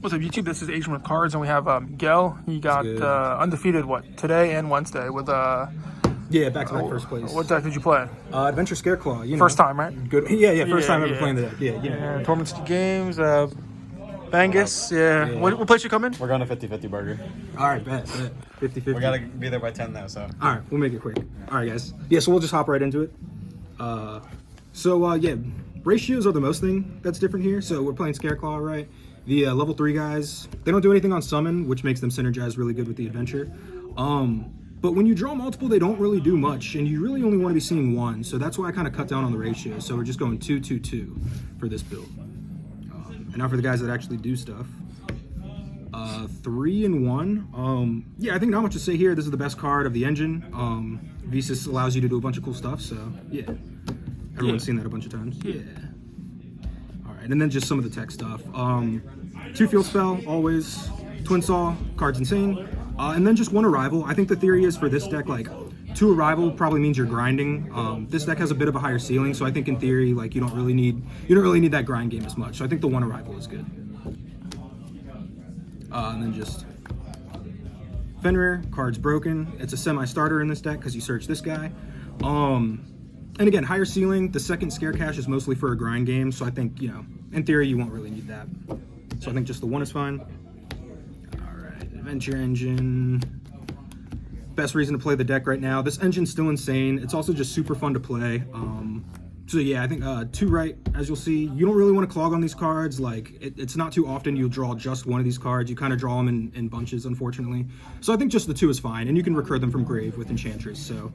What's up, YouTube? This is Asian with Cards, and we have Miguel. He got undefeated, today and Wednesday with yeah, back-to-back first place. What deck did you play? Adventure Scareclaw. You know. First time, right? Good. Yeah, first time ever playing the deck. Yeah. Tournament City Games, Bangus. Yeah. What place you come in? We're going to 50-50 burger. All right, bet. 50-50. We got to be there by 10 now, so. All right, we'll make it quick. All right, guys. Yeah, so we'll just hop right into it. Yeah, ratios are the most thing that's different here. So we're playing Scareclaw, right? The level 3 guys, they don't do anything on summon, which makes them synergize really good with the adventure. But when you draw multiple, they don't really do much, and you really only want to be seeing one. So that's why I kind of cut down on the ratio. So we're just going 2-2-2 for this build. And now for the guys that actually do stuff. 3 and 1. Yeah, I think not much to say here. This is the best card of the engine. Visas allows you to do a bunch of cool stuff. So yeah, everyone's seen that a bunch of times. Yeah. All right, and then just some of the tech stuff. 2 field spell, always. Twin Saw, card's insane. And then just 1 arrival. I think the theory is for this deck, like 2 arrival probably means you're grinding. This deck has a bit of a higher ceiling, so I think in theory, like you don't really need that grind game as much. So I think the 1 arrival is good. And then just Fenrir, card's broken. It's a semi-starter in this deck because you search this guy. And again, higher ceiling. The second Scare Cache is mostly for a grind game, so I think, in theory, you won't really need that. So I think just the 1 is fine. All right, Adventure Engine. Best reason to play the deck right now. This engine's still insane. It's also just super fun to play. So yeah, I think 2 right, as you'll see. You don't really want to clog on these cards. Like, it's not too often you'll draw just one of these cards. You kind of draw them in bunches, unfortunately. So I think just the 2 is fine, and you can recur them from grave with Enchantress, so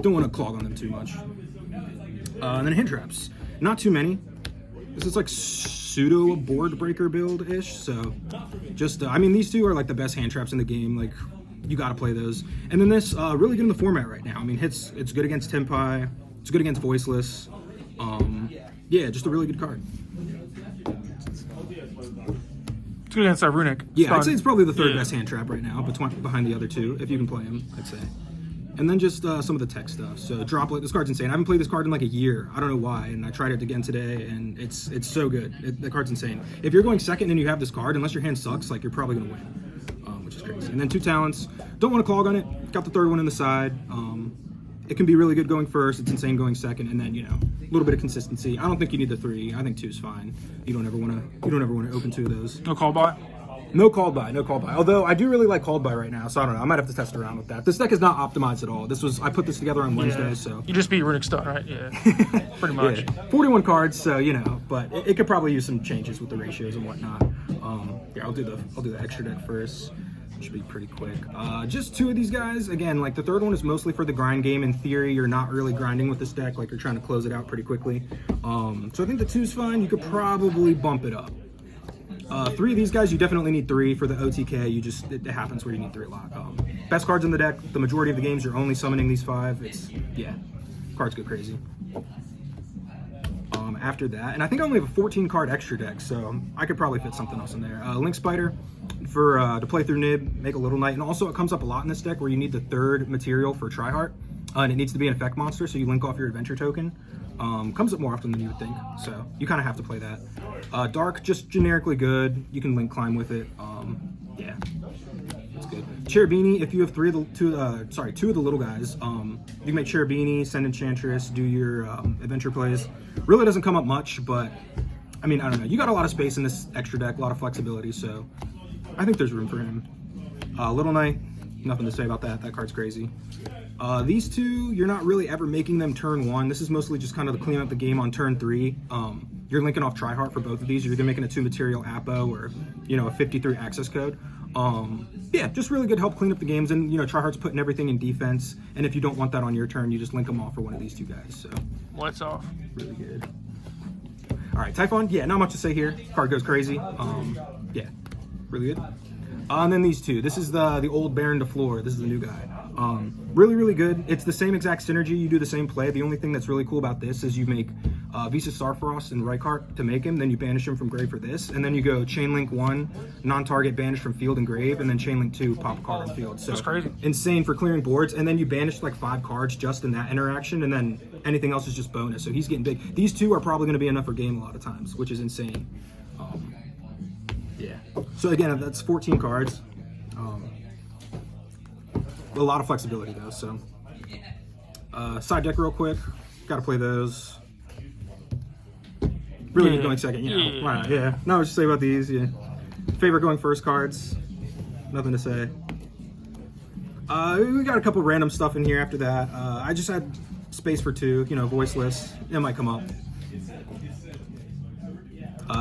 don't want to clog on them too much. And then hand traps. Not too many. This is like pseudo board breaker build-ish, so just, I mean, these 2 are like the best hand traps in the game. Like, you got to play those. And then this, really good in the format right now. I mean, it's good against Tempai. It's good against Voiceless. Yeah, just a really good card. It's good against Runic. Yeah, I'd say it's probably the 3rd best hand trap right now, behind the other 2, if you can play him, I'd say. And then just some of the tech stuff. So Droplet, this card's insane. I haven't played this card in like a year. I don't know why, and I tried it again today, and it's so good. The card's insane. If you're going second and you have this card, unless your hand sucks, like you're probably gonna win, which is crazy. And then 2 talents. Don't want to clog on it. Got the 3rd one in the side. It can be really good going first. It's insane going second, and then a little bit of consistency. I don't think you need the 3. I think 2 is fine. You don't ever want to open 2 of those. No call by. No called by. Although I do really like called by right now, so I don't know. I might have to test around with that. This deck is not optimized at all. I put this together on Wednesday, so you just beat Runic Stun, right? Yeah, pretty much. Yeah. 41 cards, so but it could probably use some changes with the ratios and whatnot. Yeah, I'll do the extra deck first. Should be pretty quick. Just 2 of these guys. Again, like the 3rd one is mostly for the grind game. In theory, you're not really grinding with this deck. Like you're trying to close it out pretty quickly. So I think the 2 is fine. You could probably bump it up. 3 of these guys, you definitely need 3 for the OTK. It happens where you need 3 a lot. Best cards in the deck. The majority of the games, you're only summoning these 5. Cards go crazy. After that, and I think I only have a 14 card extra deck, so I could probably fit something else in there. Link Spider for to play through Nib, make a Little Knight, and also it comes up a lot in this deck where you need the 3rd material for Tryheart, and it needs to be an effect monster, so you link off your adventure token. Comes up more often than you would think, so you kind of have to play that. Dark, just generically good. You can link climb with it. Yeah, it's good. Cherubini, if you have 2 of the little guys, you can make Cherubini, send Enchantress, do your adventure plays. Really doesn't come up much, but I mean, I don't know. You got a lot of space in this extra deck, a lot of flexibility, so I think there's room for him. Little Knight, nothing to say about that. That card's crazy. These 2, you're not really ever making them turn 1. This is mostly just kind of to clean up the game on turn 3. You're linking off Tryheart for both of these. You're either making a 2 material Apo or, a 53 access code. Yeah, just really good help clean up the games. And, Tryheart's putting everything in defense. And if you don't want that on your turn, you just link them off for one of these 2 guys. So Lights off. Really good. All right, Typhon. Yeah, not much to say here. Card goes crazy. Yeah, really good. And then these 2. This is the old Baron de Fleur. This is the new guy. Really, really good. It's the same exact synergy. You do the same play. The only thing that's really cool about this is you make Visa Starfrost and Rykart to make him, then you banish him from grave for this, and then you go Chain Link 1, non-target banish from field and grave, and then Chain Link 2, pop a card on field. So that's crazy. Insane for clearing boards, and then you banish like 5 cards just in that interaction, and then anything else is just bonus. So he's getting big. These 2 are probably going to be enough for game a lot of times, which is insane. Yeah. So again, that's 14 cards. A lot of flexibility though. So side deck real quick. Got to play those. Really good going second. You know. Why not? Yeah. Not much to say about these. Yeah. Favorite going first cards. Nothing to say. We got a couple random stuff in here after that. I just had space for 2, you know, voiceless. It might come up.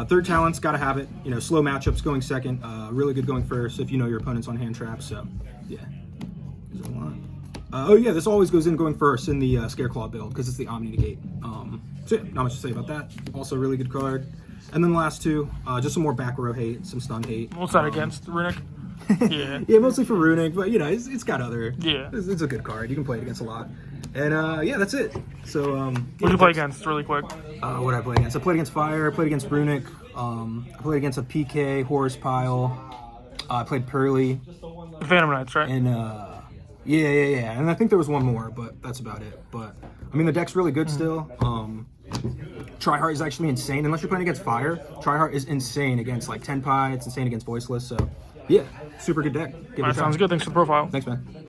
Third talent's got to have it. You know, slow matchups going second. Really good going first if you know your opponent's on hand trap. So, yeah. There's a lot. Oh, yeah, this always goes in going first in the Scareclaw build because it's the Omni Negate. So, yeah, not much to say about that. Also, really good card. And then the last 2, just some more back row hate, some stun hate. What's that against Runic? Yeah. Yeah, mostly for Runic, but you know, it's got other. Yeah. It's a good card. You can play it against a lot. And yeah, that's it. So What did you play against, really quick? What did I play against? I played against Fire. I played against Runic. I played against a PK Horse Pile. I played Pearly. Phantom Knights, right? And yeah. And I think there was one more, but that's about it. But I mean, the deck's really good still. Tryhard is actually insane. Unless you're playing against Fire, Tryhard is insane against like Tenpai. It's insane against Voiceless. So yeah, super good deck. Give it a Alright, try. sounds good. Thanks for the profile. Thanks, man.